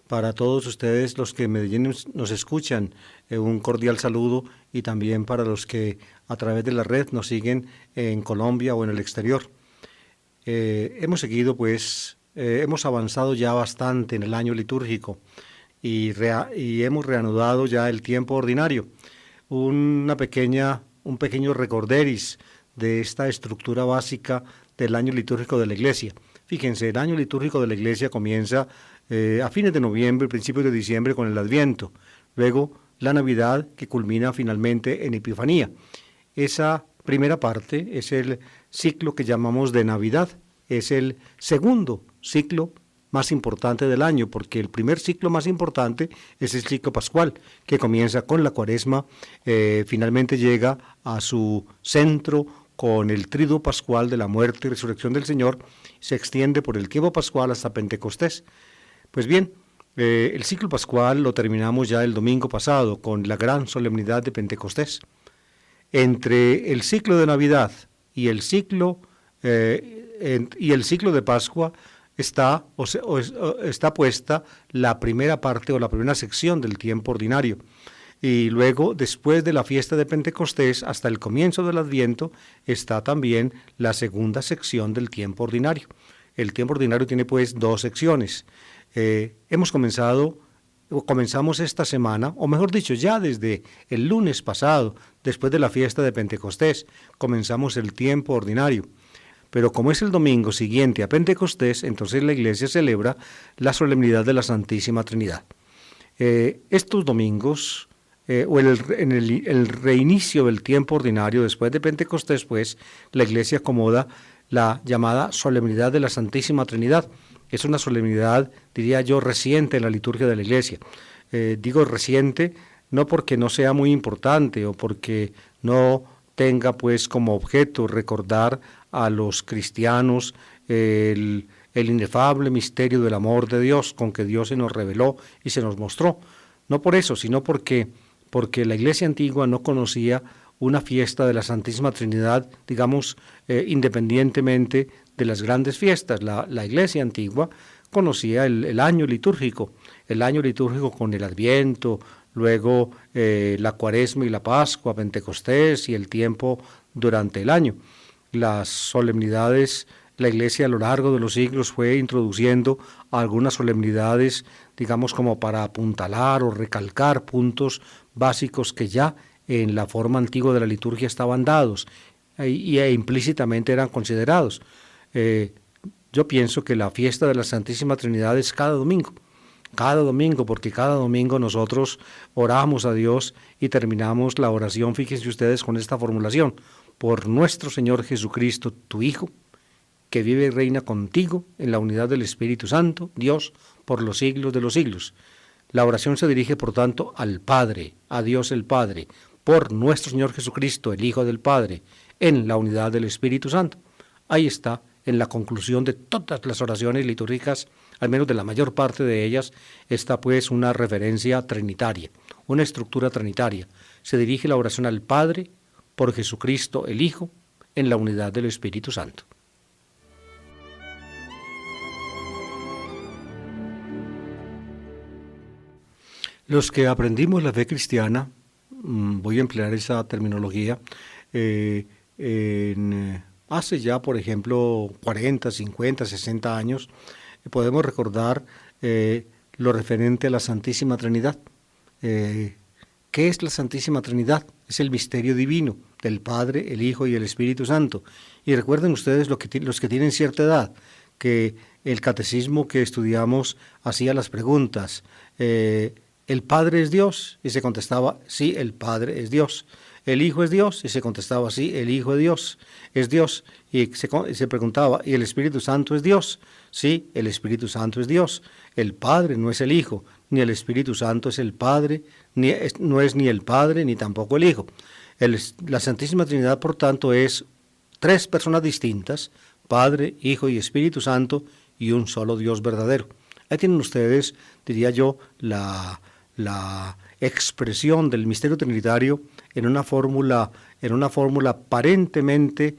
Para todos ustedes, los que en Medellín nos escuchan, un cordial saludo, y también para los que a través de la red nos siguen en Colombia o en el exterior. Hemos seguido, hemos avanzado ya bastante en el año litúrgico y hemos reanudado ya el tiempo ordinario. Un pequeño recorderis de esta estructura básica del año litúrgico de la Iglesia. Fíjense, el año litúrgico de la Iglesia comienza a fines de noviembre, principios de diciembre con el Adviento, luego la Navidad, que culmina finalmente en Epifanía. Esa primera parte es el ciclo que llamamos de Navidad, es el segundo ciclo más importante del año, porque el primer ciclo más importante es el ciclo pascual, que comienza con la Cuaresma, finalmente llega a su centro con el triduo pascual de la muerte y resurrección del Señor, se extiende por el Quievo Pascual hasta Pentecostés. Pues bien, el ciclo pascual lo terminamos ya el domingo pasado con la gran solemnidad de Pentecostés. Entre el ciclo de Navidad y el ciclo de Pascua está puesta la primera parte o la primera sección del tiempo ordinario. Y luego, después de la fiesta de Pentecostés, hasta el comienzo del Adviento, está también la segunda sección del tiempo ordinario. El tiempo ordinario tiene pues dos secciones. Comenzamos esta semana, o mejor dicho, ya desde el lunes pasado, después de la fiesta de Pentecostés, comenzamos el tiempo ordinario. Pero como es el domingo siguiente a Pentecostés, entonces la Iglesia celebra la solemnidad de la Santísima Trinidad. Estos domingos, en el reinicio del tiempo ordinario, después de Pentecostés, pues, la Iglesia acomoda la llamada solemnidad de la Santísima Trinidad. Es una solemnidad, diría yo, reciente en la liturgia de la Iglesia. Digo reciente no porque no sea muy importante o porque no tenga pues como objeto recordar a los cristianos el inefable misterio del amor de Dios con que Dios se nos reveló y se nos mostró. No por eso, sino porque la Iglesia antigua no conocía una fiesta de la Santísima Trinidad, digamos, independientemente de las grandes fiestas. La Iglesia antigua conocía el año litúrgico con el Adviento, luego la Cuaresma y la Pascua, Pentecostés y el tiempo durante el año. Las solemnidades, la Iglesia a lo largo de los siglos fue introduciendo algunas solemnidades, digamos, como para apuntalar o recalcar puntos básicos que ya en la forma antigua de la liturgia estaban dados y implícitamente eran considerados. Yo pienso que la fiesta de la Santísima Trinidad es cada domingo, porque cada domingo nosotros oramos a Dios y terminamos la oración, fíjense ustedes, con esta formulación: por nuestro Señor Jesucristo, tu Hijo, que vive y reina contigo en la unidad del Espíritu Santo, Dios, por los siglos de los siglos. La oración se dirige, por tanto, al Padre, a Dios el Padre, por nuestro Señor Jesucristo, el Hijo del Padre, en la unidad del Espíritu Santo. Ahí está, en la conclusión de todas las oraciones litúrgicas, al menos de la mayor parte de ellas, está pues una referencia trinitaria, una estructura trinitaria. Se dirige la oración al Padre, por Jesucristo el Hijo, en la unidad del Espíritu Santo. Los que aprendimos la fe cristiana, voy a emplear esa terminología, hace ya, por ejemplo, 40, 50, 60 años, podemos recordar lo referente a la Santísima Trinidad. ¿Qué es la Santísima Trinidad? Es el misterio divino del Padre, el Hijo y el Espíritu Santo. Y recuerden ustedes, los que tienen cierta edad, que el catecismo que estudiamos hacía las preguntas: ¿el Padre es Dios? Y se contestaba: sí, el Padre es Dios. ¿El Hijo es Dios? Y se contestaba: sí, el Hijo de Dios es Dios. Y se preguntaba: ¿y el Espíritu Santo es Dios? Sí, el Espíritu Santo es Dios. El Padre no es el Hijo, ni el Espíritu Santo es el Padre, no es ni el Padre, ni tampoco el Hijo. La Santísima Trinidad, por tanto, es tres personas distintas: Padre, Hijo y Espíritu Santo, y un solo Dios verdadero. Ahí tienen ustedes, diría yo, la expresión del misterio trinitario en una fórmula aparentemente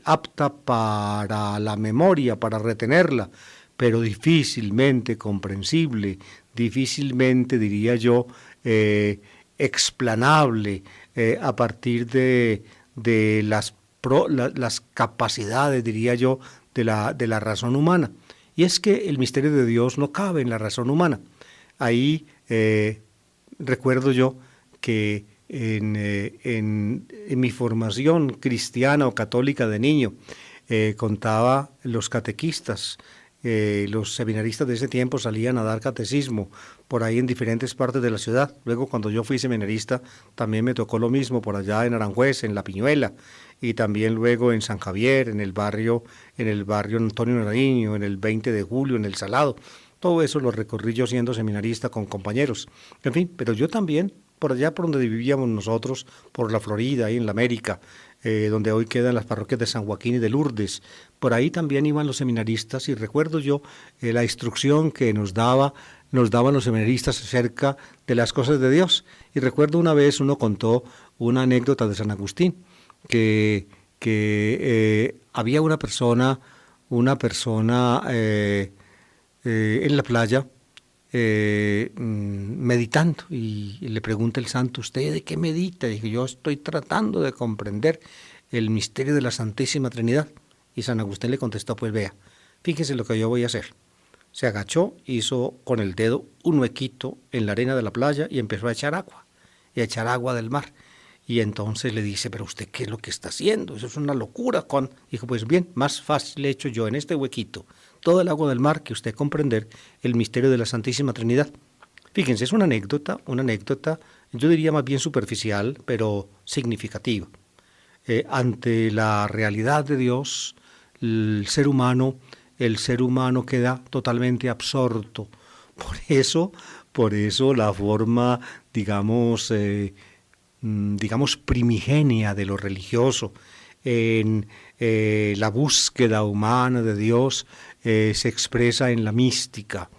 apta para la memoria, para retenerla, pero difícilmente comprensible, difícilmente, diría yo, explanable a partir de las capacidades, diría yo, de la razón humana. Y es que el misterio de Dios no cabe en la razón humana. Ahí recuerdo yo que en mi formación cristiana o católica de niño, contaba los catequistas, los seminaristas de ese tiempo salían a dar catecismo por ahí en diferentes partes de la ciudad. Luego, cuando yo fui seminarista, también me tocó lo mismo por allá en Aranjuez, en La Piñuela, y también luego en San Javier, en el barrio Antonio Nariño, en el 20 de julio, en El Salado. Todo eso lo recorrí yo siendo seminarista con compañeros. En fin, pero yo también, por allá por donde vivíamos nosotros, por la Florida, ahí en la América, donde hoy quedan las parroquias de San Joaquín y de Lourdes, por ahí también iban los seminaristas y recuerdo yo la instrucción que nos daban los seminaristas acerca de las cosas de Dios. Y recuerdo una vez uno contó una anécdota de San Agustín, que había una persona en la playa meditando y le pregunta el santo, ¿usted de qué medita? Dije, yo estoy tratando de comprender el misterio de la Santísima Trinidad. Y San Agustín le contestó, pues vea, fíjese lo que yo voy a hacer. Se agachó, hizo con el dedo un huequito en la arena de la playa y empezó a echar agua del mar. Y entonces le dice, pero usted, ¿qué es lo que está haciendo? Eso es una locura. Dijo, pues bien, más fácil he hecho yo en este huequito todo el agua del mar que usted comprender el misterio de la Santísima Trinidad. Fíjense, es una anécdota, yo diría más bien superficial, pero significativa. Ante la realidad de Dios, el ser humano queda totalmente absorto. Por eso la forma, digamos primigenia de lo religioso, en la búsqueda humana de Dios, se expresa en la mística,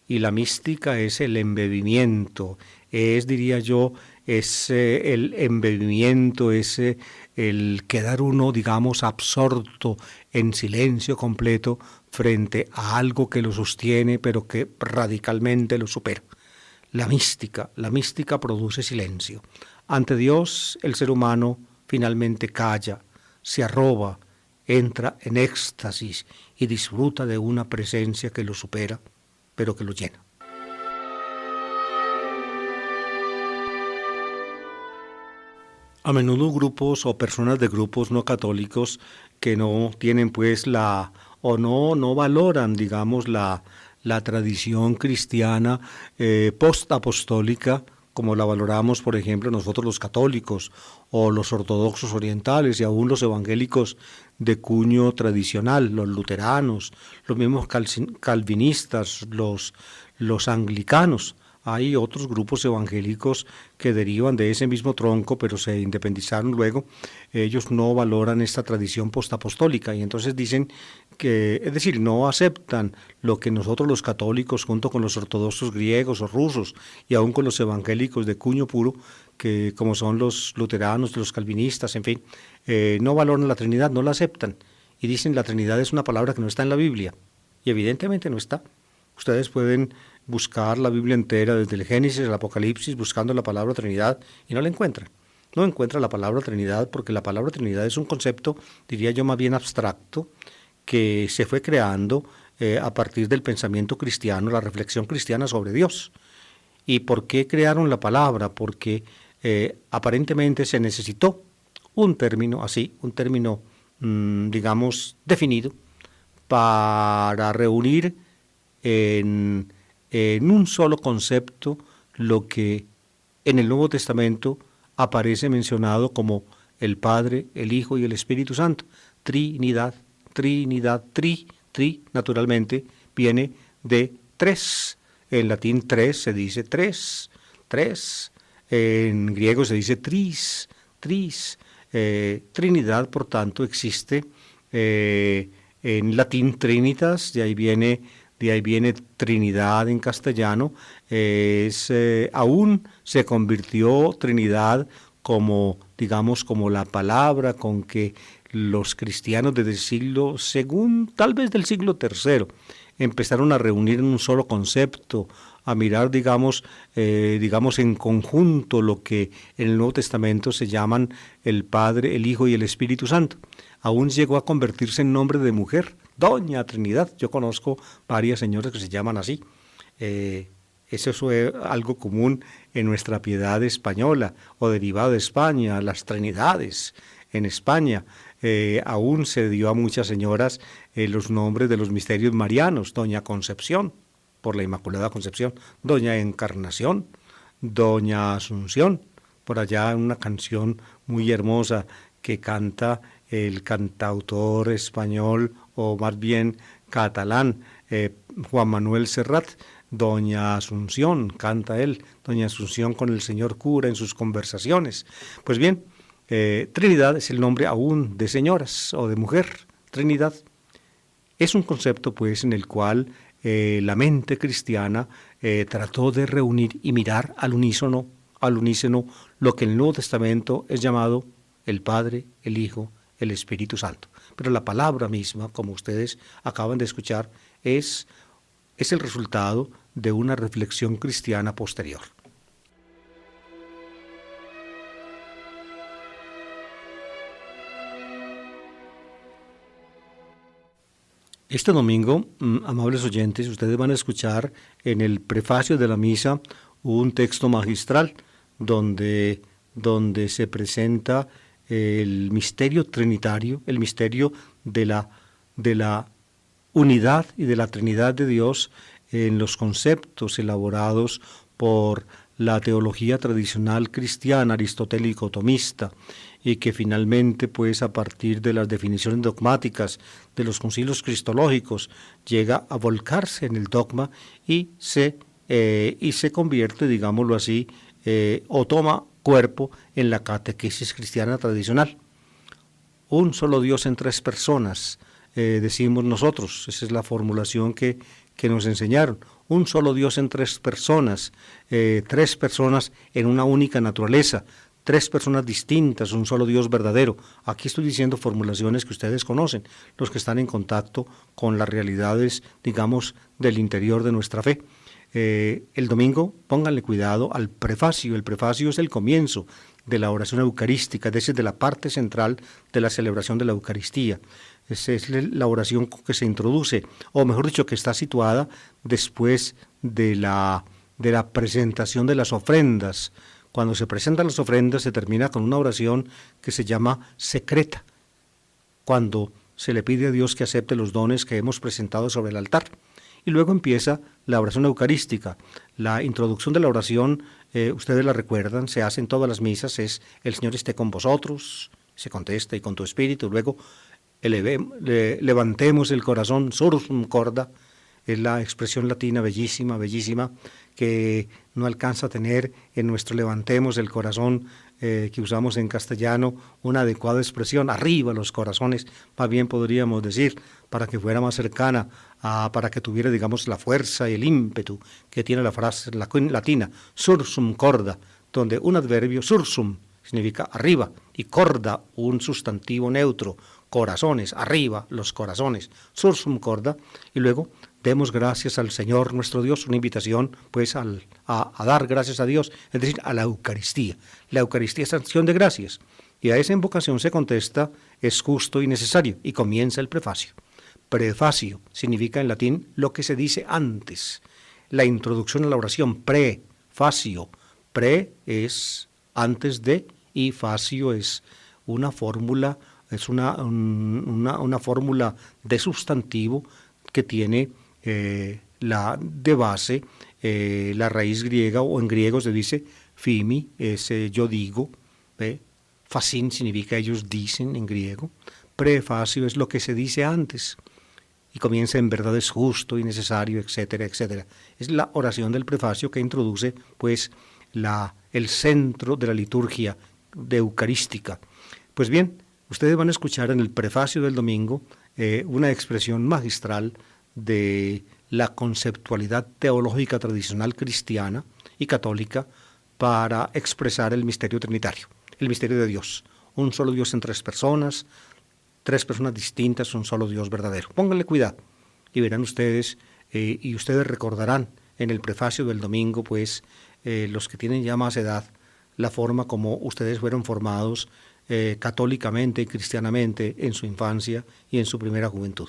y la mística es el embebimiento, diría yo, el embebimiento, el quedar uno, digamos, absorto en silencio completo frente a algo que lo sostiene, pero que radicalmente lo supera. La mística produce silencio. Ante Dios, el ser humano finalmente calla, se arroba, entra en éxtasis y disfruta de una presencia que lo supera, pero que lo llena. A menudo grupos o personas de grupos no católicos que no tienen pues no valoran, digamos, la tradición cristiana post-apostólica, como la valoramos, por ejemplo, nosotros los católicos o los ortodoxos orientales y aún los evangélicos de cuño tradicional, los luteranos, los mismos calvinistas, los anglicanos. Hay otros grupos evangélicos que derivan de ese mismo tronco, pero se independizaron luego. Ellos no valoran esta tradición postapostólica y entonces dicen es decir, no aceptan lo que nosotros los católicos, junto con los ortodoxos griegos o rusos y aún con los evangélicos de cuño puro, que como son los luteranos, los calvinistas, en fin, no valoran la Trinidad, no la aceptan y dicen la Trinidad es una palabra que no está en la Biblia y evidentemente no está. Ustedes pueden buscar la Biblia entera desde el Génesis al Apocalipsis buscando la palabra Trinidad y no la encuentran. No encuentran la palabra Trinidad porque la palabra Trinidad es un concepto, diría yo, más bien abstracto, que se fue creando a partir del pensamiento cristiano, la reflexión cristiana sobre Dios. ¿Y por qué crearon la palabra? Porque aparentemente se necesitó un término así, digamos, definido, para reunir en un solo concepto lo que en el Nuevo Testamento aparece mencionado como el Padre, el Hijo y el Espíritu Santo. Trinidad, naturalmente, viene de tres. En latín tres se dice tres. En griego se dice tris. Trinidad, por tanto, existe en latín trinitas, de ahí viene Trinidad en castellano. Aún se convirtió Trinidad como, digamos, como la palabra con que los cristianos desde el siglo II, tal vez del siglo III, empezaron a reunir en un solo concepto, a mirar, digamos, en conjunto lo que en el Nuevo Testamento se llaman el Padre, el Hijo y el Espíritu Santo. Aún llegó a convertirse en nombre de mujer, Doña Trinidad. Yo conozco varias señoras que se llaman así. Eso fue algo común en nuestra piedad española o derivado de España, las Trinidades en España. Aún se dio a muchas señoras los nombres de los misterios marianos, Doña Concepción, por la Inmaculada Concepción, Doña Encarnación, Doña Asunción, por allá una canción muy hermosa que canta el cantautor español, o más bien catalán, Juan Manuel Serrat. Doña Asunción, canta él, Doña Asunción con el señor cura en sus conversaciones. Pues bien, Trinidad es el nombre aún de señoras o de mujer. Trinidad es un concepto, pues, en el cual la mente cristiana trató de reunir y mirar al unísono lo que en el Nuevo Testamento es llamado el Padre, el Hijo, el Espíritu Santo. Pero la palabra misma, como ustedes acaban de escuchar, es el resultado de una reflexión cristiana posterior. Este domingo, amables oyentes, ustedes van a escuchar en el prefacio de la misa un texto magistral donde se presenta el misterio trinitario, el misterio de la unidad y de la Trinidad de Dios en los conceptos elaborados por la teología tradicional cristiana aristotélico-tomista, y que finalmente, pues, a partir de las definiciones dogmáticas de los concilios cristológicos, llega a volcarse en el dogma y se convierte, digámoslo así, o toma cuerpo en la catequesis cristiana tradicional. Un solo Dios en tres personas, decimos nosotros, esa es la formulación que nos enseñaron. Un solo Dios en tres personas en una única naturaleza, tres personas distintas, un solo Dios verdadero. Aquí estoy diciendo formulaciones que ustedes conocen, los que están en contacto con las realidades, digamos, del interior de nuestra fe. El domingo, pónganle cuidado al prefacio. El prefacio es el comienzo de la oración eucarística, es de la parte central de la celebración de la Eucaristía. Esa es la oración que se introduce, o mejor dicho, que está situada después de la presentación de las ofrendas. Cuando se presentan las ofrendas se termina con una oración que se llama secreta, cuando se le pide a Dios que acepte los dones que hemos presentado sobre el altar. Y luego empieza la oración eucarística. La introducción de la oración, ustedes la recuerdan, se hace en todas las misas, es el Señor esté con vosotros, se contesta, y con tu espíritu. Luego levantemos el corazón, sursum corda, es la expresión latina bellísima, bellísima, que no alcanza a tener en nuestro levantemos el corazón, que usamos en castellano, una adecuada expresión, arriba los corazones, más bien podríamos decir, para que fuera más cercana, para que tuviera, digamos, la fuerza y el ímpetu que tiene la frase latina, sursum corda, donde un adverbio, sursum, significa arriba, y corda, un sustantivo neutro, corazones, arriba los corazones, sursum corda, y luego demos gracias al Señor nuestro Dios, una invitación pues a dar gracias a Dios, es decir, a la Eucaristía. La Eucaristía es acción de gracias, y a esa invocación se contesta, es justo y necesario, y comienza el prefacio. Prefacio significa en latín lo que se dice antes, la introducción a la oración, prefacio. Pre es antes de, y facio es una fórmula, es una fórmula de sustantivo que tiene la de base la raíz griega, o en griego se dice fimi, es yo digo, facin significa ellos dicen en griego, prefacio es lo que se dice antes, y comienza en verdad es justo y necesario, etcétera, etcétera. Es la oración del prefacio que introduce pues el centro de la liturgia de eucarística. Pues bien, ustedes van a escuchar en el prefacio del domingo una expresión magistral de la conceptualidad teológica tradicional cristiana y católica para expresar el misterio trinitario, el misterio de Dios. Un solo Dios en tres personas distintas, un solo Dios verdadero. Pónganle cuidado. y verán ustedes, y ustedes recordarán en el prefacio del domingo, pues, los que tienen ya más edad, la forma como ustedes fueron formados católicamente y cristianamente en su infancia y en su primera juventud.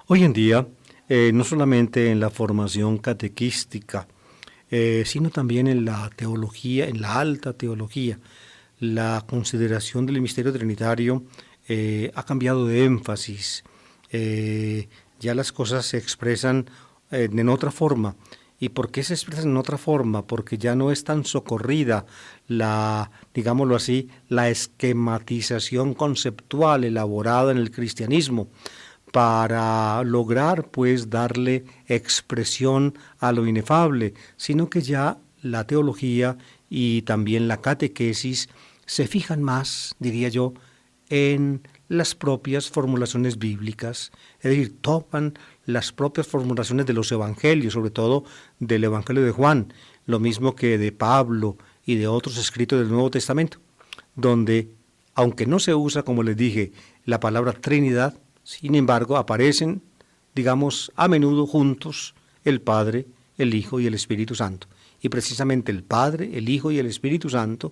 Hoy en día, no solamente en la formación catequística, sino también en la teología, en la alta teología, la consideración del misterio trinitario ha cambiado de énfasis. Ya las cosas se expresan en otra forma. ¿Y por qué se expresan en otra forma? Porque ya no es tan socorrida la, digámoslo así, la esquematización conceptual elaborada en el cristianismo para lograr pues darle expresión a lo inefable, sino que ya la teología y también la catequesis se fijan más, diría yo, en las propias formulaciones bíblicas, es decir, toman las propias formulaciones de los evangelios, sobre todo del Evangelio de Juan, lo mismo que de Pablo y de otros escritos del Nuevo Testamento, donde, aunque no se usa, como les dije, la palabra Trinidad, sin embargo, aparecen, digamos, a menudo juntos el Padre, el Hijo y el Espíritu Santo. Y precisamente el Padre, el Hijo y el Espíritu Santo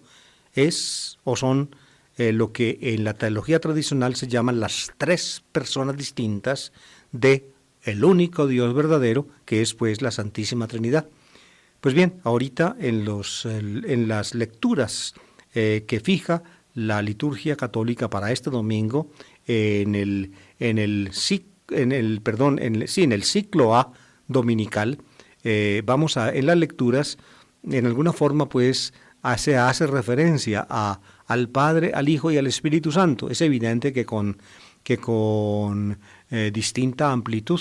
es o son lo que en la teología tradicional se llaman las tres personas distintas de el único Dios verdadero, que es pues la Santísima Trinidad. Pues bien, ahorita en las lecturas que fija la liturgia católica para este domingo, en el ciclo A dominical, en las lecturas, en alguna forma pues se hace referencia al Padre, al Hijo y al Espíritu Santo. Es evidente que con distinta amplitud.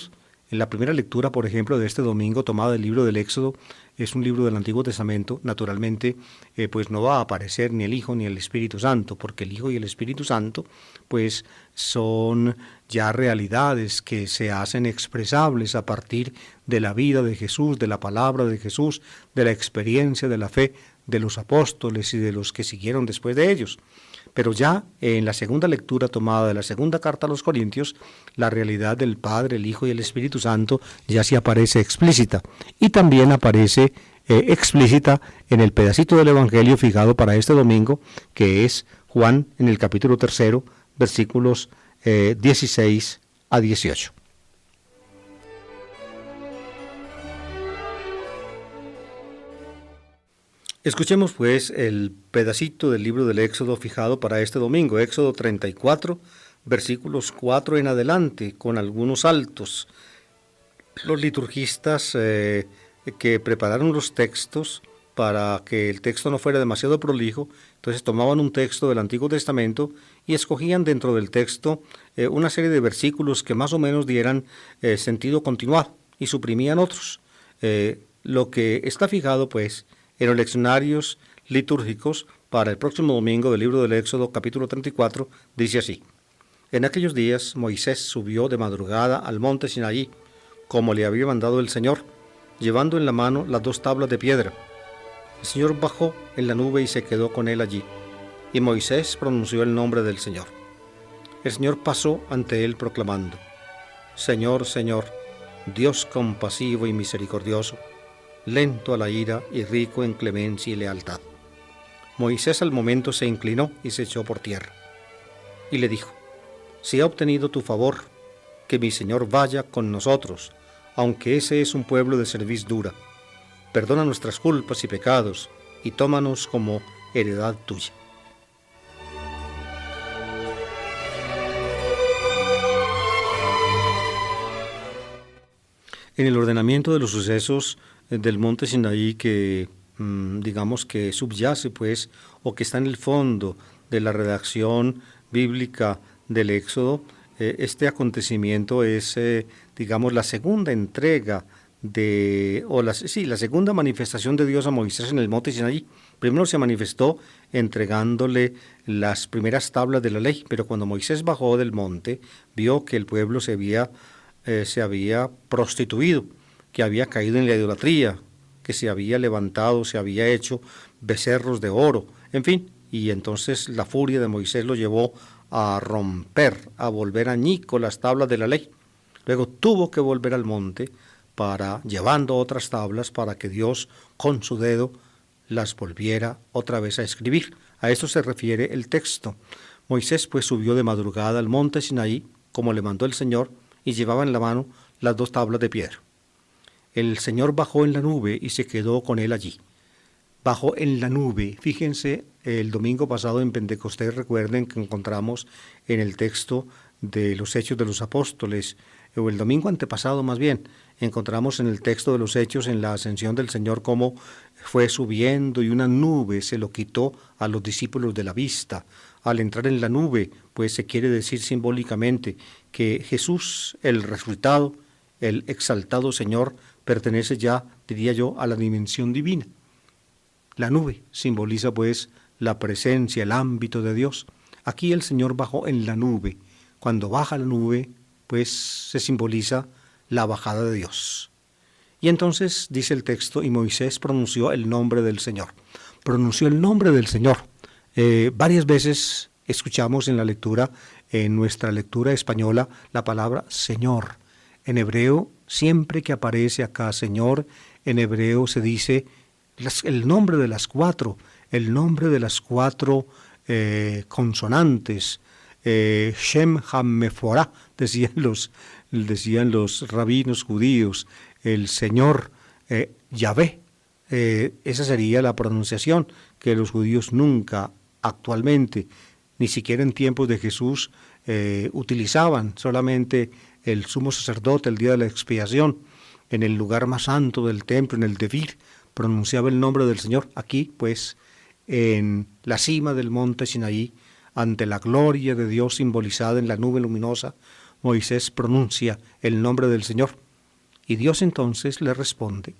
En la primera lectura, por ejemplo, de este domingo, tomada del libro del Éxodo, es un libro del Antiguo Testamento, naturalmente, pues no va a aparecer ni el Hijo ni el Espíritu Santo, porque el Hijo y el Espíritu Santo, pues son ya realidades que se hacen expresables a partir de la vida de Jesús, de la palabra de Jesús, de la experiencia de la fe de los apóstoles y de los que siguieron después de ellos. Pero ya en la segunda lectura tomada de la segunda carta a los Corintios, la realidad del Padre, el Hijo y el Espíritu Santo ya sí aparece explícita. Y también aparece explícita en el pedacito del Evangelio fijado para este domingo, que es Juan en el capítulo 3, versículos 16 a 18. Escuchemos pues el pedacito del libro del Éxodo fijado para este domingo, Éxodo 34, versículos 4 en adelante, con algunos saltos. Los liturgistas que prepararon los textos para que el texto no fuera demasiado prolijo, entonces tomaban un texto del Antiguo Testamento y escogían dentro del texto una serie de versículos que más o menos dieran sentido continuado y suprimían otros. Lo que está fijado pues en los leccionarios litúrgicos para el próximo domingo del libro del Éxodo, capítulo 34, dice así: En aquellos días Moisés subió de madrugada al monte Sinaí, como le había mandado el Señor, llevando en la mano las 2 tablas de piedra. El Señor bajó en la nube y se quedó con él allí, y Moisés pronunció el nombre del Señor. El Señor pasó ante él proclamando: Señor, Señor, Dios compasivo y misericordioso, lento a la ira y rico en clemencia y lealtad. Moisés al momento se inclinó y se echó por tierra. Y le dijo: Si ha obtenido tu favor, que mi Señor vaya con nosotros, aunque ese es un pueblo de cerviz dura. Perdona nuestras culpas y pecados, y tómanos como heredad tuya. En el ordenamiento de los sucesos del monte Sinaí que digamos que subyace pues o que está en el fondo de la redacción bíblica del Éxodo, este acontecimiento es digamos la segunda entrega la segunda manifestación de Dios a Moisés en el monte Sinaí. Primero se manifestó entregándole las primeras tablas de la ley, pero cuando Moisés bajó del monte vio que el pueblo se había prostituido, que había caído en la idolatría, que se había levantado, se había hecho becerros de oro, en fin, y entonces la furia de Moisés lo llevó a romper, a volver añico las tablas de la ley. Luego tuvo que volver al monte llevando otras tablas para que Dios con su dedo las volviera otra vez a escribir. A esto se refiere el texto. Moisés pues subió de madrugada al monte Sinaí, como le mandó el Señor, y llevaba en la mano las 2 tablas de piedra. El Señor bajó en la nube y se quedó con él allí. Bajó en la nube. Fíjense, el domingo pasado en Pentecostés, recuerden que encontramos en el texto de los Hechos de los Apóstoles, o el domingo antepasado más bien, encontramos en el texto de los Hechos, en la ascensión del Señor, cómo fue subiendo y una nube se lo quitó a los discípulos de la vista. Al entrar en la nube, pues se quiere decir simbólicamente que Jesús, el resucitado, el exaltado Señor, pertenece ya, diría yo, a la dimensión divina. La nube simboliza pues la presencia, el ámbito de Dios. Aquí el Señor bajó en la nube. Cuando baja la nube, pues se simboliza la bajada de Dios. Y entonces dice el texto, y Moisés pronunció el nombre del Señor. Pronunció el nombre del Señor. Varias veces escuchamos en la lectura, en nuestra lectura española, la palabra Señor. En hebreo, siempre que aparece acá Señor, en hebreo se dice el nombre de las 4, consonantes, Shem HaMeforah, decían los rabinos judíos, el Señor Yahvé. Esa sería la pronunciación que los judíos nunca actualmente, ni siquiera en tiempos de Jesús, utilizaban. Solamente el sumo sacerdote, el día de la expiación, en el lugar más santo del templo, en el Devir, pronunciaba el nombre del Señor. Aquí, pues, en la cima del monte Sinaí, ante la gloria de Dios simbolizada en la nube luminosa, Moisés pronuncia el nombre del Señor. Y Dios entonces le responde.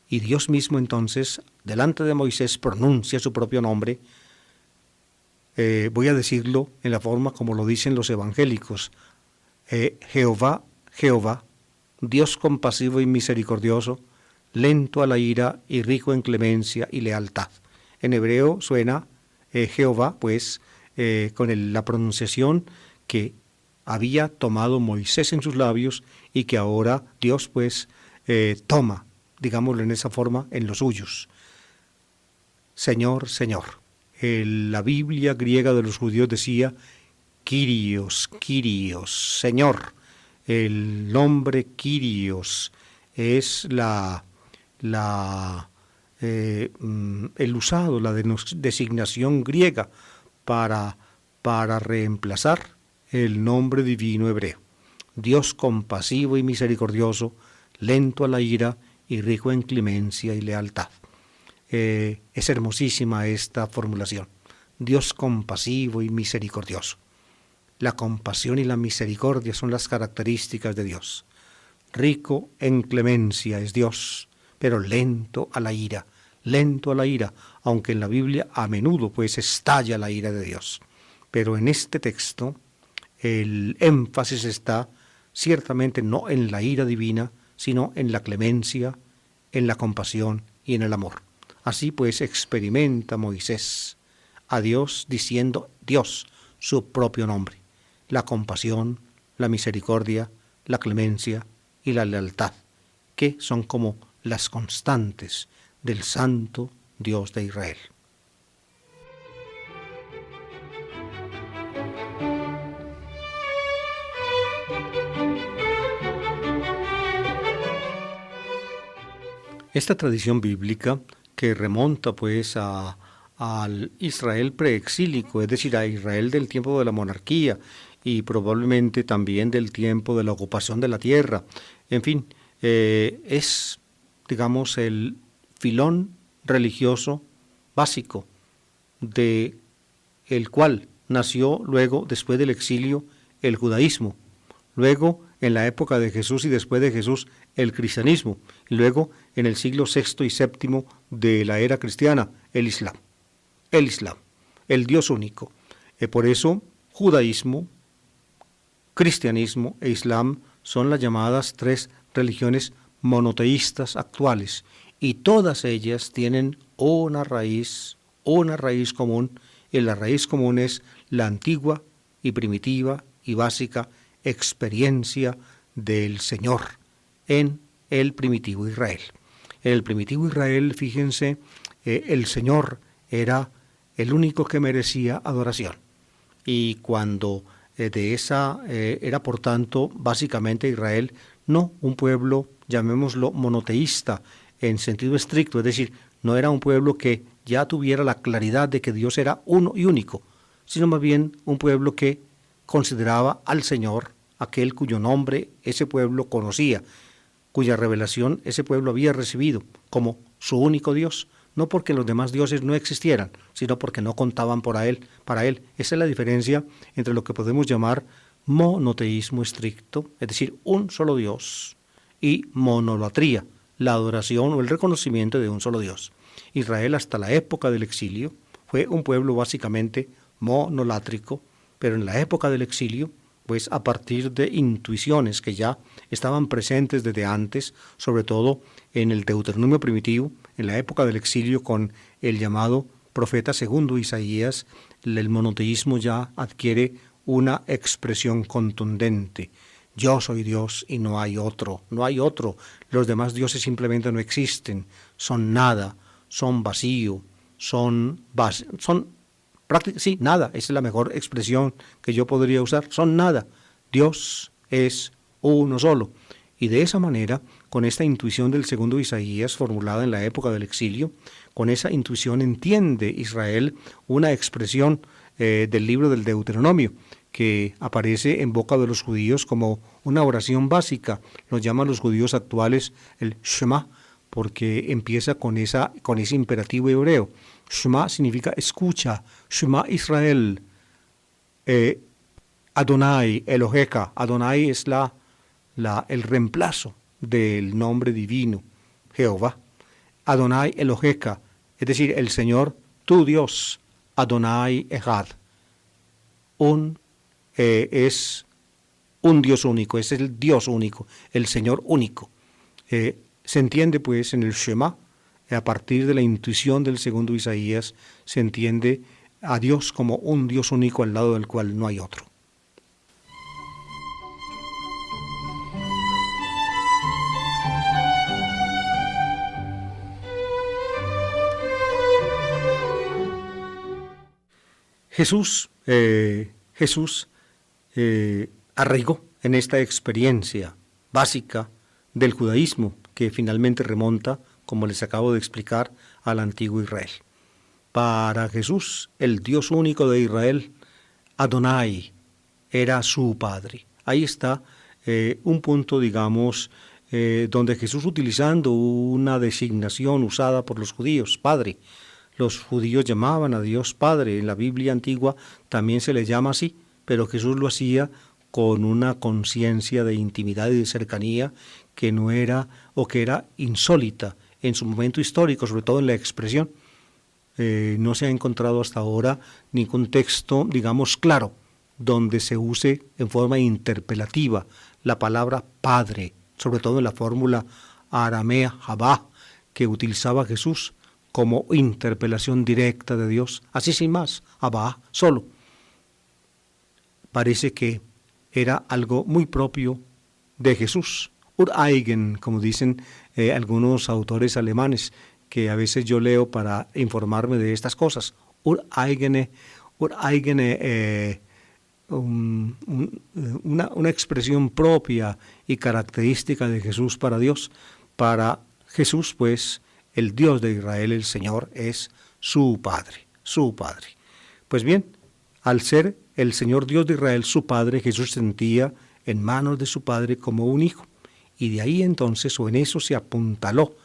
Y Dios mismo entonces, delante de Moisés, pronuncia su propio nombre. Voy a decirlo en la forma como lo dicen los evangélicos. Jehová, Jehová, Dios compasivo y misericordioso, lento a la ira y rico en clemencia y lealtad. En hebreo suena Jehová, pues, con la pronunciación que había tomado Moisés en sus labios y que ahora Dios, pues, toma, digámoslo en esa forma, en los suyos. Señor, Señor. La Biblia griega de los judíos decía Kyrios, Kyrios, Señor. El nombre Kyrios es el usado, la designación griega para reemplazar el nombre divino hebreo. Dios compasivo y misericordioso, lento a la ira y rico en clemencia y lealtad. Es hermosísima esta formulación. Dios compasivo y misericordioso. La compasión y la misericordia son las características de Dios. Rico en clemencia es Dios, pero lento a la ira, aunque en la Biblia a menudo pues estalla la ira de Dios. Pero en este texto el énfasis está ciertamente no en la ira divina, sino en la clemencia, en la compasión y en el amor. Así pues experimenta Moisés a Dios diciendo Dios, su propio nombre, la compasión, la misericordia, la clemencia y la lealtad, que son como las constantes del santo Dios de Israel. Esta tradición bíblica que remonta pues al Israel preexílico, es decir, a Israel del tiempo de la monarquía y probablemente también del tiempo de la ocupación de la tierra, en fin, es, digamos, el filón religioso básico de el cual nació luego, después del exilio, el judaísmo, luego en la época de Jesús y después de Jesús el cristianismo, y luego en el siglo VI y VII de la era cristiana, el Islam, el Dios único. Por eso, judaísmo, cristianismo e Islam son las llamadas 3 religiones monoteístas actuales, y todas ellas tienen una raíz común, y la raíz común es la antigua y primitiva y básica experiencia del Señor en el primitivo Israel. En el primitivo Israel, fíjense, el Señor era el único que merecía adoración. Y cuando era por tanto básicamente Israel, no un pueblo, llamémoslo monoteísta en sentido estricto, es decir, no era un pueblo que ya tuviera la claridad de que Dios era uno y único, sino más bien un pueblo que consideraba al Señor, aquel cuyo nombre ese pueblo conocía, cuya revelación ese pueblo había recibido como su único Dios, no porque los demás dioses no existieran, sino porque no contaban para él. Esa es la diferencia entre lo que podemos llamar monoteísmo estricto, es decir, un solo Dios, y monolatría, la adoración o el reconocimiento de un solo Dios. Israel hasta la época del exilio fue un pueblo básicamente monolátrico, pero en la época del exilio, pues a partir de intuiciones que ya estaban presentes desde antes, sobre todo en el Deuteronomio primitivo, en la época del exilio con el llamado profeta segundo Isaías, el monoteísmo ya adquiere una expresión contundente. Yo soy Dios y no hay otro, los demás dioses simplemente no existen, son nada, son vacío, sí, nada, esa es la mejor expresión que yo podría usar, son nada. Dios es uno solo. Y de esa manera, con esta intuición del segundo Isaías formulada en la época del exilio, con esa intuición entiende Israel una expresión del libro del Deuteronomio, que aparece en boca de los judíos como una oración básica. Lo llaman los judíos actuales el Shema, porque empieza con ese imperativo hebreo. Shema significa escucha, Shema Israel, Adonai, Eloheka. Adonai es el reemplazo del nombre divino, Jehová. Adonai Eloheka, es decir, el Señor, tu Dios, Adonai Echad. Es un Dios único, es el Dios único, el Señor único. Se entiende pues en el Shema, a partir de la intuición del segundo Isaías, se entiende a Dios como un Dios único al lado del cual no hay otro. Jesús arraigó en esta experiencia básica del judaísmo que finalmente remonta, como les acabo de explicar, al antiguo Israel. Para Jesús, el Dios único de Israel, Adonai, era su Padre. Ahí está un punto, digamos, donde Jesús, utilizando una designación usada por los judíos, Padre. Los judíos llamaban a Dios Padre, en la Biblia antigua también se le llama así, pero Jesús lo hacía con una conciencia de intimidad y de cercanía que no era, o que era insólita en su momento histórico, sobre todo en la expresión. No se ha encontrado hasta ahora ningún texto, digamos, claro, donde se use en forma interpelativa la palabra Padre, sobre todo en la fórmula aramea Jabá que utilizaba Jesús como interpelación directa de Dios, así sin más, Abba, solo. Parece que era algo muy propio de Jesús, Ureigen, como dicen algunos autores alemanes, que a veces yo leo para informarme de estas cosas. Ureigene, una expresión propia y característica de Jesús para Dios. Para Jesús, pues, el Dios de Israel, el Señor, es su Padre, su Padre. Pues bien, al ser el Señor Dios de Israel su Padre, Jesús sentía en manos de su Padre como un hijo. Y de ahí entonces, o en eso se apuntaló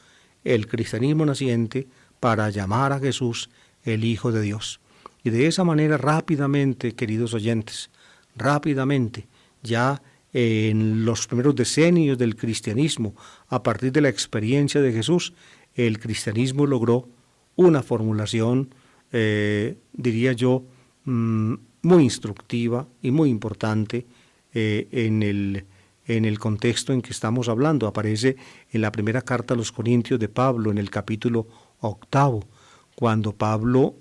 el cristianismo naciente para llamar a Jesús el Hijo de Dios. Y de esa manera rápidamente, queridos oyentes, rápidamente, ya en los primeros decenios del cristianismo, a partir de la experiencia de Jesús, el cristianismo logró una formulación, diría yo, muy instructiva y muy importante en en el contexto en que estamos hablando. Aparece en la primera carta a los Corintios de Pablo, en el capítulo 8, cuando Pablo,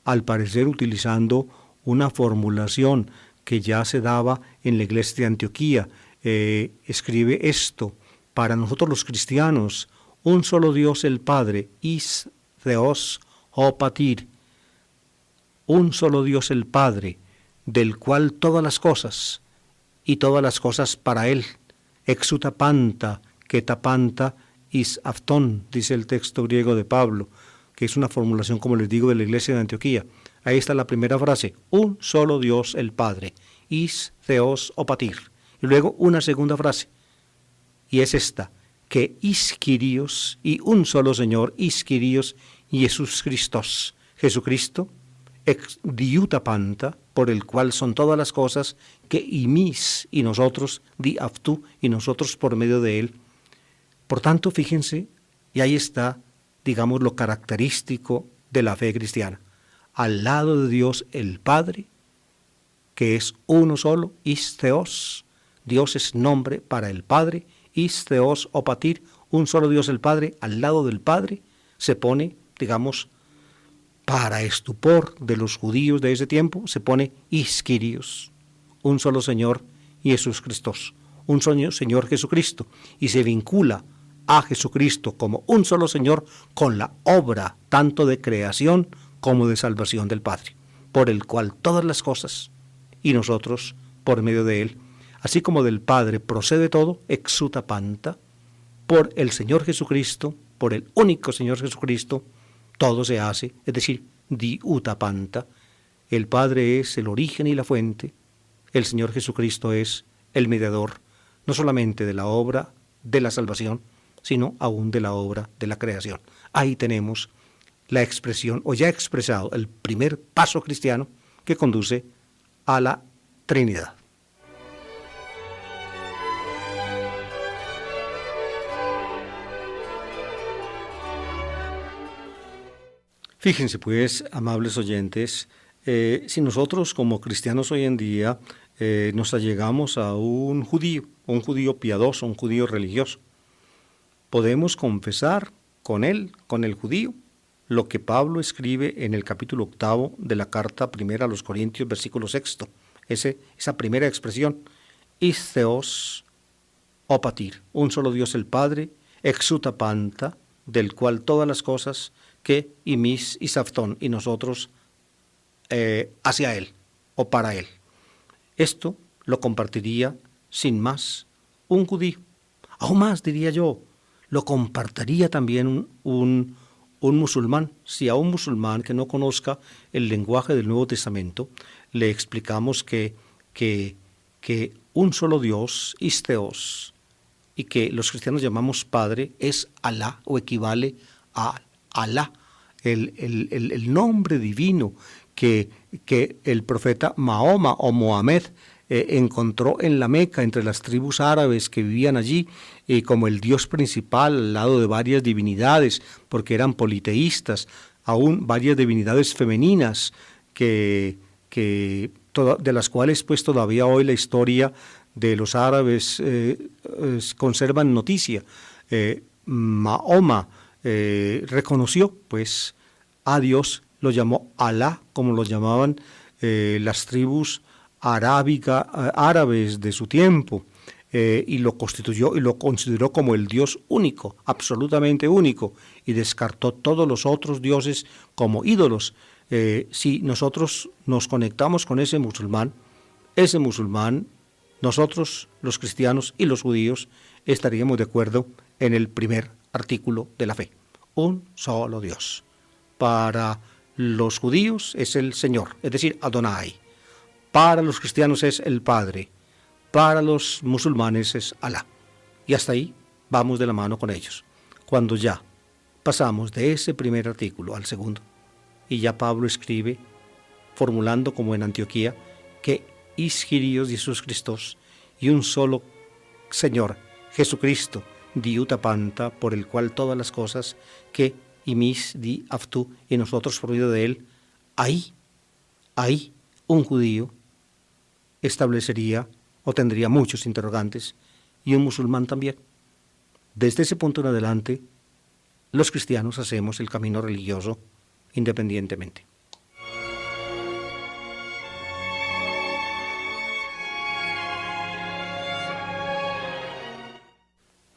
al parecer utilizando una formulación que ya se daba en la iglesia de Antioquía, escribe esto: para nosotros los cristianos, un solo Dios el Padre, is Theos o Patir, un solo Dios el Padre, del cual todas las cosas, y todas las cosas para Él, exutapanta, ketapanta, is aftón, dice el texto griego de Pablo, que es una formulación, como les digo, de la iglesia de Antioquía. Ahí está la primera frase: un solo Dios el Padre, is Theos o Patir. Y luego una segunda frase, y es esta: que is Kyrios, y un solo Señor, is Kyrios, Jesús Christos, Jesucristo, ex diutapanta, por el cual son todas las cosas, que imis, y nosotros, di aftú, y nosotros por medio de él. Por tanto, fíjense, y ahí está, digamos, lo característico de la fe cristiana. Al lado de Dios el Padre, que es uno solo, is Theos, Dios es nombre para el Padre, is Theos o Patir, un solo Dios el Padre, al lado del Padre se pone, digamos, para estupor de los judíos de ese tiempo, se pone is Kyrios, un solo Señor, Jesús Christos, un solo Señor Jesucristo, y se vincula a Jesucristo como un solo Señor con la obra tanto de creación como de salvación del Padre, por el cual todas las cosas, y nosotros por medio de él, así como del Padre procede todo, exutapanta, por el Señor Jesucristo, por el único Señor Jesucristo, todo se hace, es decir, diutapanta. El Padre es el origen y la fuente, el Señor Jesucristo es el mediador, no solamente de la obra de la salvación, sino aún de la obra de la creación. Ahí tenemos la expresión, o ya expresado, el primer paso cristiano que conduce a la Trinidad. Fíjense pues, amables oyentes, si nosotros como cristianos hoy en día nos allegamos a un judío piadoso, un judío religioso, podemos confesar con él, con el judío, lo que Pablo escribe en el capítulo 8 de la carta primera a los Corintios, versículo 6, esa primera expresión: is Theos o Patir, un solo Dios el Padre, exutapanta, del cual todas las cosas, que imis y saftón, y nosotros hacia él o para él. Esto lo compartiría sin más un judío. Aún más, diría yo, lo compartiría también un musulmán. Si a un musulmán que no conozca el lenguaje del Nuevo Testamento le explicamos que un solo Dios, is Theos, y que los cristianos llamamos Padre, es Alá, o equivale a Alá, el nombre divino que el profeta Mahoma o Mohamed encontró en la Meca entre las tribus árabes que vivían allí como el Dios principal al lado de varias divinidades, porque eran politeístas, aún varias divinidades femeninas de las cuales pues todavía hoy la historia de los árabes conservan noticia. Mahoma reconoció pues a Dios, lo llamó Alá, como lo llamaban las tribus árabes de su tiempo, y lo constituyó y lo consideró como el Dios único, absolutamente único, y descartó todos los otros dioses como ídolos. Si nosotros nos conectamos con ese musulmán, nosotros los cristianos y los judíos estaríamos de acuerdo en el primer artículo de la fe: un solo Dios. Para los judíos es el Señor, es decir, Adonai. Para los cristianos es el Padre. Para los musulmanes es Alá. Y hasta ahí vamos de la mano con ellos. Cuando ya pasamos de ese primer artículo al segundo, y ya Pablo escribe, formulando como en Antioquía, que is Kyrios Jesús Christos, y un solo Señor, Jesucristo, diutapanta, por el cual todas las cosas, que imis di aftú, y nosotros por medio de él, ahí un judío establecería o tendría muchos interrogantes, y un musulmán también. Desde ese punto en adelante, los cristianos hacemos el camino religioso independientemente.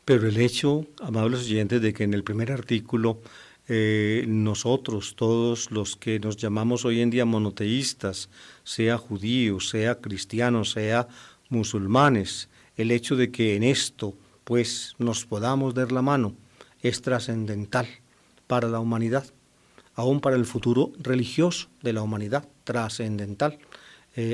Pero el hecho, amables oyentes, de que en el primer artículo nosotros, todos los que nos llamamos hoy en día monoteístas, sea judíos, sea cristianos, sea musulmanes, el hecho de que en esto pues nos podamos dar la mano es trascendental para la humanidad, aún para el futuro religioso de la humanidad, trascendental.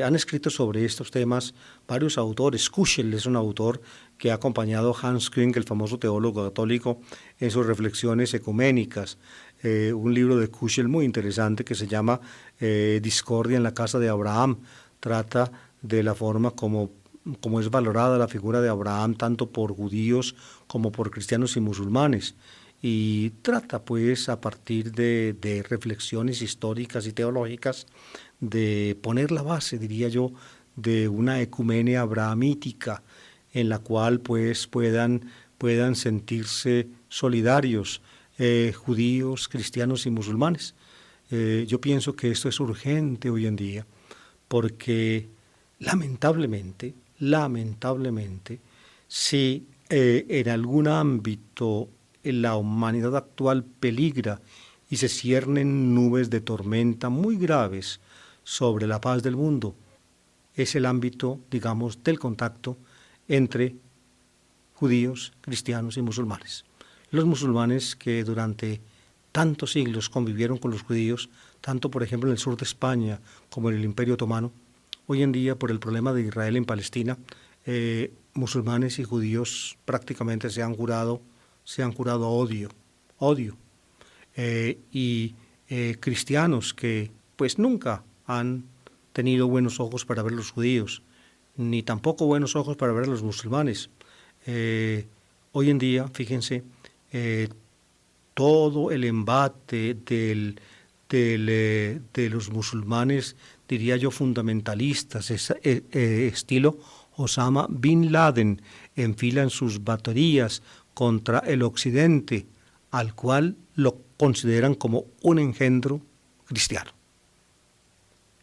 Han escrito sobre estos temas varios autores. Kuschel es un autor que ha acompañado a Hans Küng, el famoso teólogo católico, en sus reflexiones ecuménicas. Un libro de Kuschel muy interesante que se llama Discordia en la casa de Abraham. Trata de la forma como es valorada la figura de Abraham tanto por judíos como por cristianos y musulmanes. Y trata pues a partir de reflexiones históricas y teológicas de poner la base, diría yo, de una ecumenia abrahamítica en la cual pues puedan sentirse solidarios judíos, cristianos y musulmanes. Yo pienso que esto es urgente hoy en día porque lamentablemente, si en algún ámbito la humanidad actual peligra y se ciernen nubes de tormenta muy graves sobre la paz del mundo, es el ámbito, digamos, del contacto entre judíos, cristianos y musulmanes. Los musulmanes que durante tantos siglos convivieron con los judíos, tanto por ejemplo en el sur de España como en el Imperio Otomano, hoy en día por el problema de Israel en Palestina, musulmanes y judíos prácticamente se han jurado odio. Y cristianos que pues nunca han tenido buenos ojos para ver a los judíos, ni tampoco buenos ojos para ver a los musulmanes. Hoy en día, fíjense, todo el embate de los musulmanes, diría yo, fundamentalistas, estilo Osama Bin Laden, enfilan sus baterías contra el occidente, al cual lo consideran como un engendro cristiano.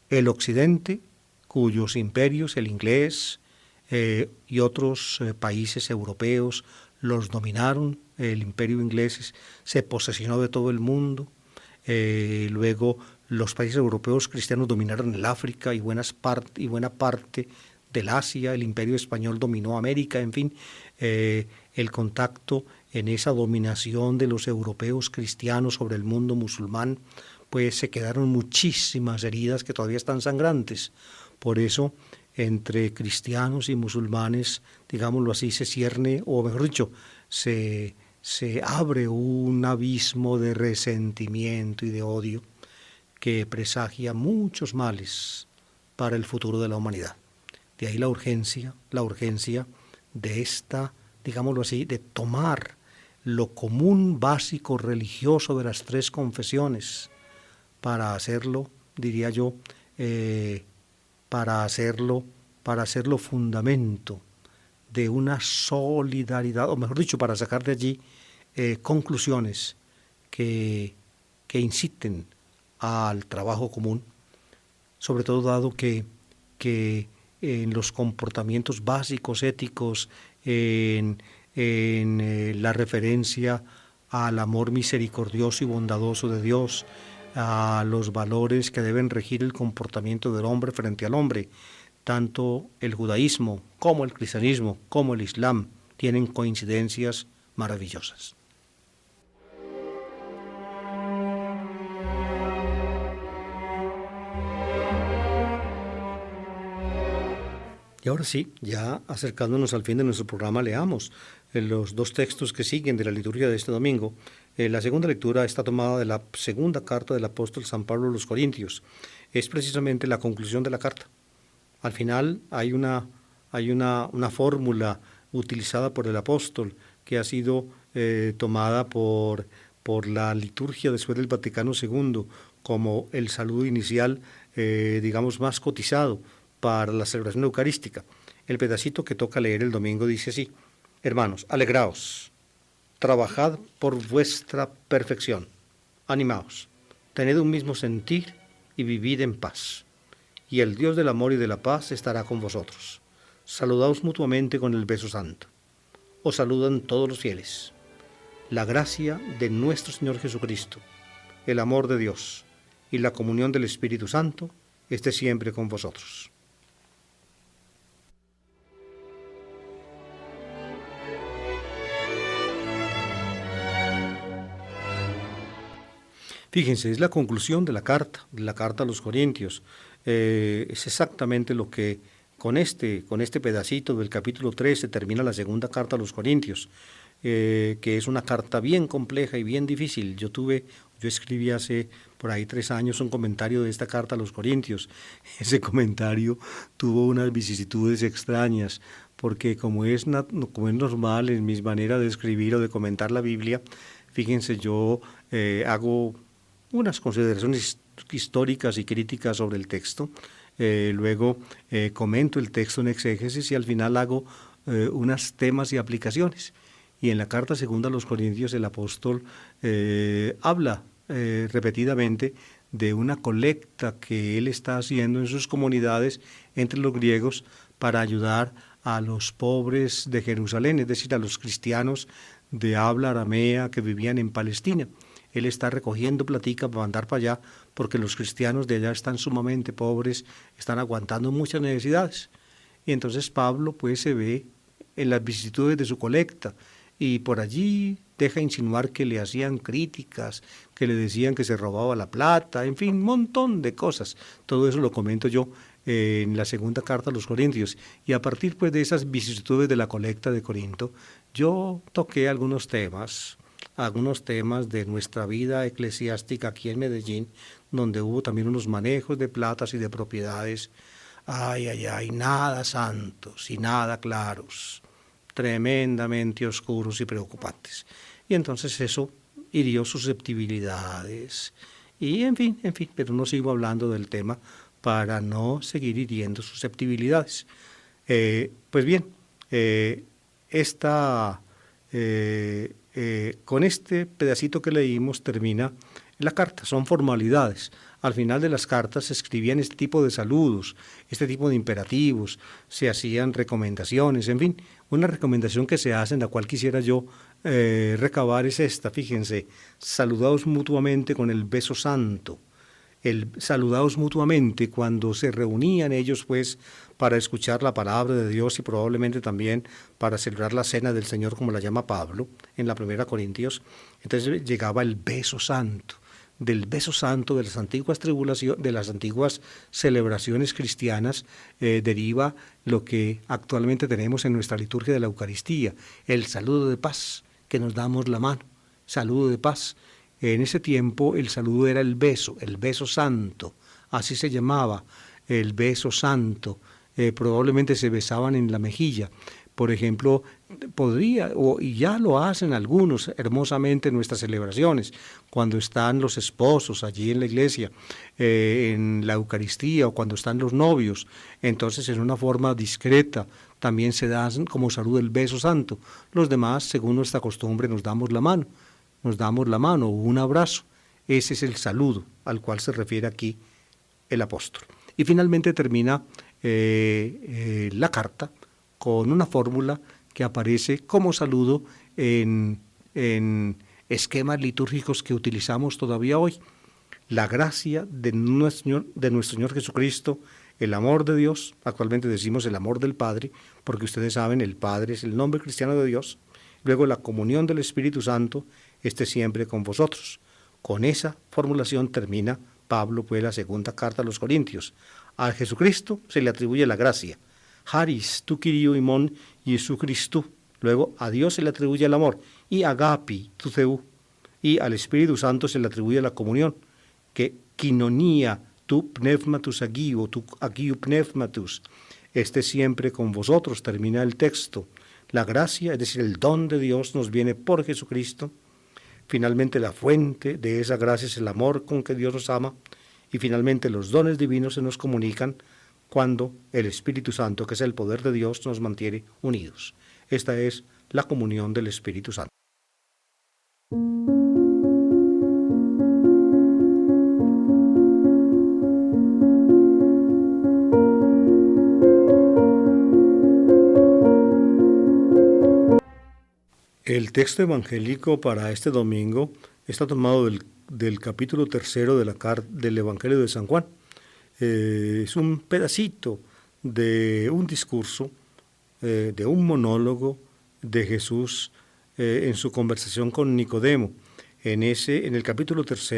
El occidente, cuyos imperios, el inglés y otros países europeos los dominaron, el imperio inglés se posesionó de todo el mundo, luego los países europeos cristianos dominaron el África y buena parte del Asia, el imperio español dominó América, en fin, el contacto en esa dominación de los europeos cristianos sobre el mundo musulmán, pues se quedaron muchísimas heridas que todavía están sangrantes. Por eso, entre cristianos y musulmanes, digámoslo así, se cierne, o mejor dicho, se abre un abismo de resentimiento y de odio que presagia muchos males para el futuro de la humanidad. De ahí la urgencia de esta, digámoslo así, de tomar lo común básico religioso de las tres confesiones para hacerlo, diría yo, para hacerlo fundamento de una solidaridad, o mejor dicho, para sacar de allí conclusiones que inciten al trabajo común, sobre todo dado que en los comportamientos básicos éticos, en la referencia al amor misericordioso y bondadoso de Dios, a los valores que deben regir el comportamiento del hombre frente al hombre, tanto el judaísmo como el cristianismo como el islam tienen coincidencias maravillosas. Y ahora sí, ya acercándonos al fin de nuestro programa, leamos los dos textos que siguen de la liturgia de este domingo. La segunda lectura está tomada de la segunda carta del apóstol San Pablo a los Corintios. Es precisamente la conclusión de la carta. Al final hay una fórmula utilizada por el apóstol que ha sido tomada por la liturgia después del Vaticano II como el saludo inicial, digamos, más cotizado para la celebración eucarística. El pedacito que toca leer el domingo dice así: hermanos, alegraos, trabajad por vuestra perfección, animaos, tened un mismo sentir y vivid en paz. Y el Dios del amor y de la paz estará con vosotros. Saludaos mutuamente con el beso santo. Os saludan todos los fieles. La gracia de nuestro Señor Jesucristo, el amor de Dios y la comunión del Espíritu Santo esté siempre con vosotros. Fíjense, es la conclusión de la carta a los Corintios. Es exactamente lo que con este pedacito del capítulo 13 termina la segunda carta a los Corintios, que es una carta bien compleja y bien difícil. Yo escribí hace por ahí 3 años un comentario de esta carta a los Corintios. Ese comentario tuvo unas vicisitudes extrañas, porque como es normal en mis maneras de escribir o de comentar la Biblia, fíjense, yo hago unas consideraciones históricas y críticas sobre el texto, luego comento el texto en exégesis y al final hago unos temas y aplicaciones. Y en la carta segunda a los Corintios el apóstol habla repetidamente de una colecta que él está haciendo en sus comunidades entre los griegos para ayudar a los pobres de Jerusalén, es decir, a los cristianos de habla aramea que vivían en Palestina. Él está recogiendo platica para mandar para allá porque los cristianos de allá están sumamente pobres, están aguantando muchas necesidades. Y entonces Pablo pues se ve en las vicisitudes de su colecta y por allí deja insinuar que le hacían críticas, que le decían que se robaba la plata, en fin, un montón de cosas. Todo eso lo comento yo en la segunda carta a los Corintios. Y a partir pues de esas vicisitudes de la colecta de Corinto, yo toqué algunos temas de nuestra vida eclesiástica aquí en Medellín, donde hubo también unos manejos de platas y de propiedades, nada santos y nada claros, tremendamente oscuros y preocupantes. Y entonces eso hirió susceptibilidades. Y en fin, pero no sigo hablando del tema para no seguir hiriendo susceptibilidades. Pues bien, con este pedacito que leímos termina la carta, son formalidades. Al final de las cartas se escribían este tipo de saludos, este tipo de imperativos, se hacían recomendaciones, en fin. Una recomendación que se hace, en la cual quisiera yo recabar, es esta, fíjense: saludaos mutuamente con el beso santo. Saludaos mutuamente cuando se reunían ellos pues para escuchar la palabra de Dios y probablemente también para celebrar la cena del Señor, como la llama Pablo en la primera Corintios. Entonces llegaba el beso santo. Del beso santo de las antiguas celebraciones cristianas deriva lo que actualmente tenemos en nuestra liturgia de la Eucaristía, el saludo de paz, que nos damos la mano, saludo de paz. En ese tiempo el saludo era el beso santo, así se llamaba, el beso santo. Probablemente se besaban en la mejilla. Por ejemplo, y ya lo hacen algunos hermosamente en nuestras celebraciones, cuando están los esposos allí en la iglesia, en la Eucaristía, o cuando están los novios, entonces en una forma discreta también se da como saludo el beso santo. Los demás, según nuestra costumbre, nos damos la mano o un abrazo. Ese es el saludo al cual se refiere aquí el apóstol. Y finalmente termina la carta con una fórmula que aparece como saludo en esquemas litúrgicos que utilizamos todavía hoy. La gracia de nuestro Señor Jesucristo, el amor de Dios, actualmente decimos el amor del Padre, porque ustedes saben, el Padre es el nombre cristiano de Dios. Luego la comunión del Espíritu Santo esté siempre con vosotros. Con esa formulación termina Pablo pues la segunda carta a los Corintios. A Jesucristo se le atribuye la gracia. Haris, tu Kyrio imon Jesu Christu. Luego a Dios se le atribuye el amor. Y agapi, tu Theou. Y al Espíritu Santo se le atribuye la comunión. Que quinonía, tu pneumatus agio, tu agio pneumatus, esté siempre con vosotros. Termina el texto. La gracia, es decir, el don de Dios, nos viene por Jesucristo. Finalmente la fuente de esa gracia es el amor con que Dios nos ama. Y finalmente los dones divinos se nos comunican cuando el Espíritu Santo, que es el poder de Dios, nos mantiene unidos. Esta es la comunión del Espíritu Santo. El texto evangélico para este domingo está tomado del capítulo 3 del Evangelio de San Juan. Es un pedacito de un discurso, de un monólogo de Jesús en su conversación con Nicodemo. En el capítulo 3,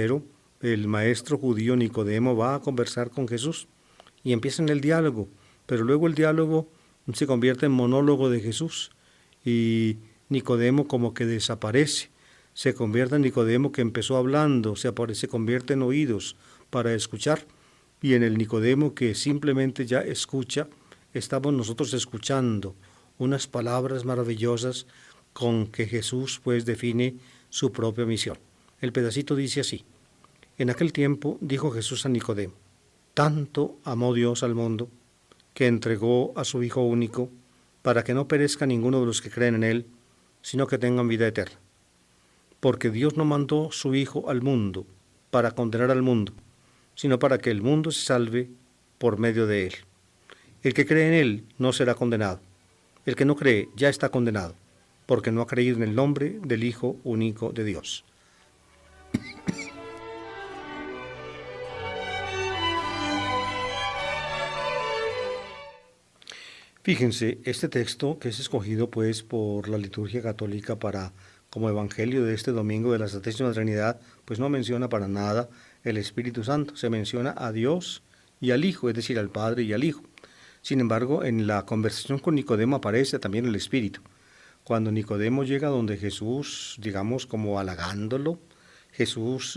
el maestro judío Nicodemo va a conversar con Jesús y empiezan el diálogo, pero luego el diálogo se convierte en monólogo de Jesús y Nicodemo como que desaparece. Se convierte en Nicodemo que empezó hablando, se convierte en oídos para escuchar, y en el Nicodemo que simplemente ya escucha, estamos nosotros escuchando unas palabras maravillosas con que Jesús pues define su propia misión. El pedacito dice así: en aquel tiempo dijo Jesús a Nicodemo: tanto amó Dios al mundo que entregó a su Hijo único para que no perezca ninguno de los que creen en Él, sino que tengan vida eterna. Porque Dios no mandó su Hijo al mundo para condenar al mundo, sino para que el mundo se salve por medio de Él. El que cree en Él no será condenado. El que no cree ya está condenado, porque no ha creído en el nombre del Hijo único de Dios. Fíjense, este texto que es escogido pues por la liturgia católica como evangelio de este domingo de la Santísima Trinidad, pues no menciona para nada el Espíritu Santo, se menciona a Dios y al Hijo, es decir, al Padre y al Hijo. Sin embargo, en la conversación con Nicodemo aparece también el Espíritu. Cuando Nicodemo llega donde Jesús, digamos, como halagándolo, Jesús,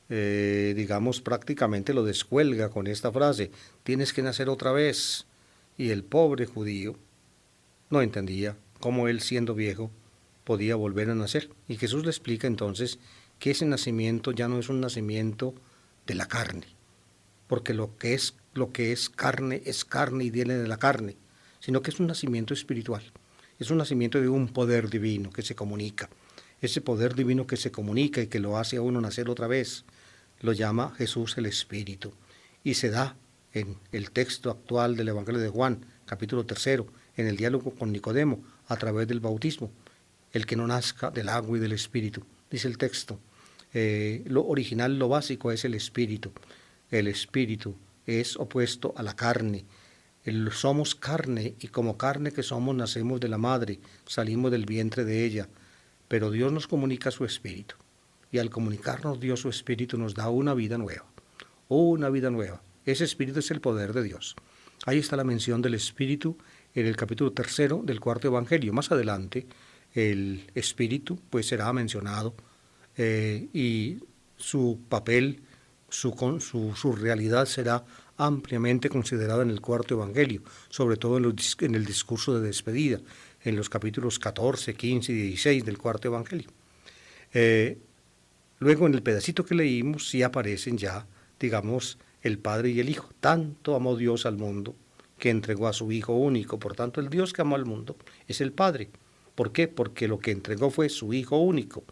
digamos, prácticamente lo descuelga con esta frase: tienes que nacer otra vez. Y el pobre judío no entendía cómo él, siendo viejo, podía volver a nacer. Y Jesús le explica entonces que ese nacimiento ya no es un nacimiento de la carne, porque lo que es carne y viene de la carne, sino que es un nacimiento espiritual. Es un nacimiento de un poder divino que se comunica. Ese poder divino que se comunica y que lo hace a uno nacer otra vez, lo llama Jesús el Espíritu. Y se da en el texto actual del Evangelio de Juan, capítulo 3, en el diálogo con Nicodemo, a través del bautismo. El que no nazca del agua y del Espíritu, dice el texto. Lo original, lo básico es el Espíritu. El Espíritu es opuesto a la carne. Somos carne, y como carne que somos nacemos de la madre, salimos del vientre de ella, pero Dios nos comunica su Espíritu, y al comunicarnos Dios su Espíritu nos da una vida nueva, una vida nueva. Ese Espíritu es el poder de Dios. Ahí está la mención del Espíritu en el capítulo 3 del cuarto Evangelio. Más adelante el Espíritu pues será mencionado y su papel, su realidad será ampliamente considerada en el cuarto Evangelio, sobre todo en el discurso de despedida, en los capítulos 14, 15 y 16 del cuarto Evangelio. Luego en el pedacito que leímos sí aparecen ya, digamos, el Padre y el Hijo. Tanto amó Dios al mundo que entregó a su Hijo único. Por tanto, el Dios que amó al mundo es el Padre. ¿Por qué? Porque lo que entregó fue su Hijo único.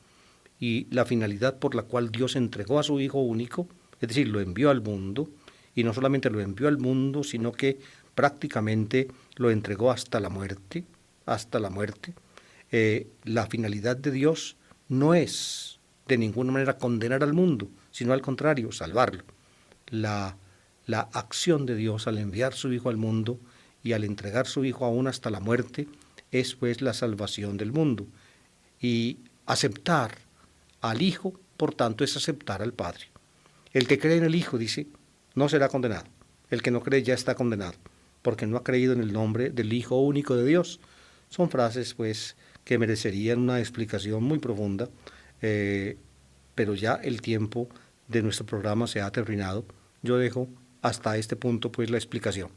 Y la finalidad por la cual Dios entregó a su Hijo único, es decir, lo envió al mundo, y no solamente lo envió al mundo, sino que prácticamente lo entregó hasta la muerte, hasta la muerte. La finalidad de Dios no es de ninguna manera condenar al mundo, sino al contrario, salvarlo. La acción de Dios al enviar su Hijo al mundo y al entregar su Hijo aún hasta la muerte es pues la salvación del mundo. Y aceptar al Hijo, por tanto, es aceptar al Padre. El que cree en el Hijo, dice, no será condenado. El que no cree ya está condenado, porque no ha creído en el nombre del Hijo único de Dios. Son frases pues que merecerían una explicación muy profunda, pero ya el tiempo de nuestro programa se ha terminado. Yo dejo hasta este punto pues la explicación.